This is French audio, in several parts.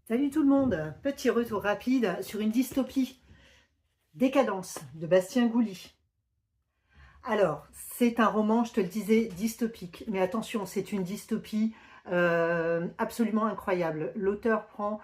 Salut tout le monde, petit retour rapide sur une dystopie, Décadence de Bastien Gouly. Alors, c'est un roman, je te le disais, dystopique, mais attention, c'est une dystopie absolument incroyable. L'auteur prend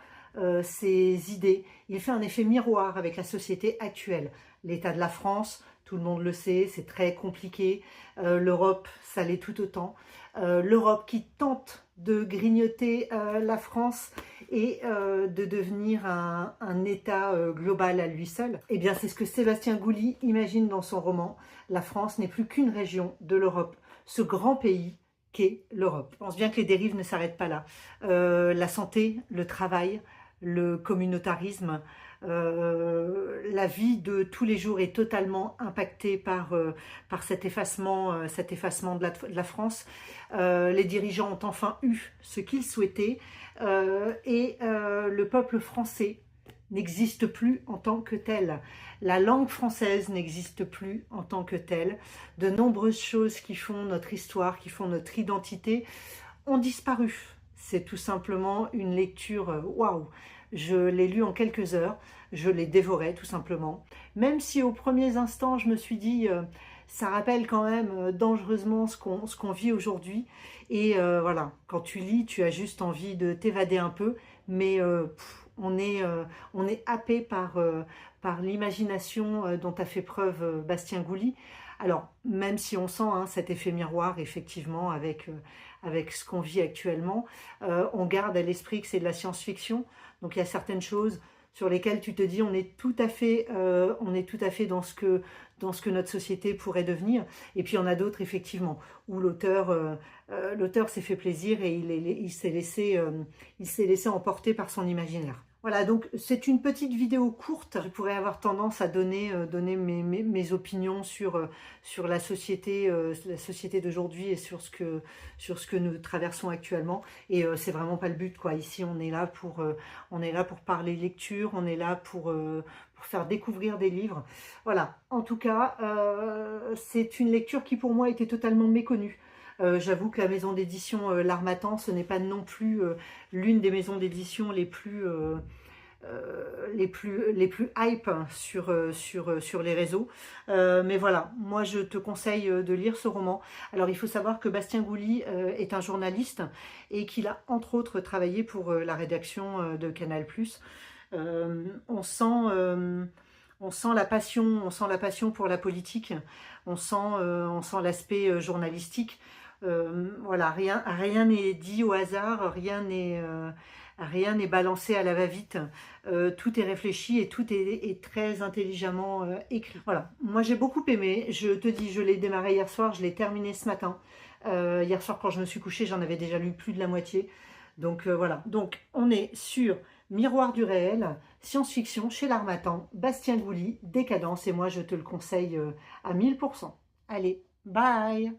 ses idées, il fait un effet miroir avec la société actuelle. L'état de la France, tout le monde le sait, c'est très compliqué. L'Europe, ça l'est tout autant. L'Europe qui tente de grignoter la France et de devenir un État global à lui seul. Eh bien, c'est ce que Sébastien Gouly imagine dans son roman. La France n'est plus qu'une région de l'Europe, ce grand pays qu'est l'Europe. Je pense bien que les dérives ne s'arrêtent pas là. La santé, le travail, le communautarisme, la vie de tous les jours est totalement impactée par cet effacement de la France. Les dirigeants ont enfin eu ce qu'ils souhaitaient et le peuple français n'existe plus en tant que tel. La langue française n'existe plus en tant que telle. De nombreuses choses qui font notre histoire, qui font notre identité, ont disparu. C'est tout simplement une lecture waouh. Je l'ai lu en quelques heures, je l'ai dévoré tout simplement. Même si aux premiers instants, je me suis dit, ça rappelle quand même dangereusement ce qu'on vit aujourd'hui. Et voilà, quand tu lis, tu as juste envie de t'évader un peu, mais on est happé par l'imagination dont a fait preuve Bastien Gouly. Alors, même si on sent cet effet miroir, effectivement, avec ce qu'on vit actuellement, on garde à l'esprit que c'est de la science-fiction. Donc, il y a certaines choses sur lesquelles tu te dis on est tout à fait dans ce que notre société pourrait devenir. Et puis, il y en a d'autres, effectivement, où l'auteur s'est fait plaisir et il s'est laissé emporter par son imaginaire. Voilà, donc c'est une petite vidéo courte. Je pourrais avoir tendance à donner mes opinions sur la société d'aujourd'hui et sur ce que nous traversons actuellement. Et c'est vraiment pas le but, quoi. Ici, on est là pour parler lecture, on est là pour faire découvrir des livres. Voilà, en tout cas, c'est une lecture qui pour moi était totalement méconnue. J'avoue que la maison d'édition L'Harmattan, ce n'est pas non plus l'une des maisons d'édition les plus hype sur les réseaux. Mais voilà, moi je te conseille de lire ce roman. Alors il faut savoir que Bastien Gouly est un journaliste et qu'il a entre autres travaillé pour la rédaction de Canal+. On sent la passion pour la politique, on sent l'aspect journalistique. Voilà, rien n'est dit au hasard, rien n'est balancé à la va-vite. Tout est réfléchi et tout est très intelligemment écrit. Voilà, moi j'ai beaucoup aimé. Je te dis, je l'ai démarré hier soir, je l'ai terminé ce matin. Hier soir, quand je me suis couchée, j'en avais déjà lu plus de la moitié. Donc voilà, donc on est sur Miroir du réel, science-fiction chez L'Harmattan, Bastien Gouly, Décadence, et moi je te le conseille à 1000%. Allez, bye!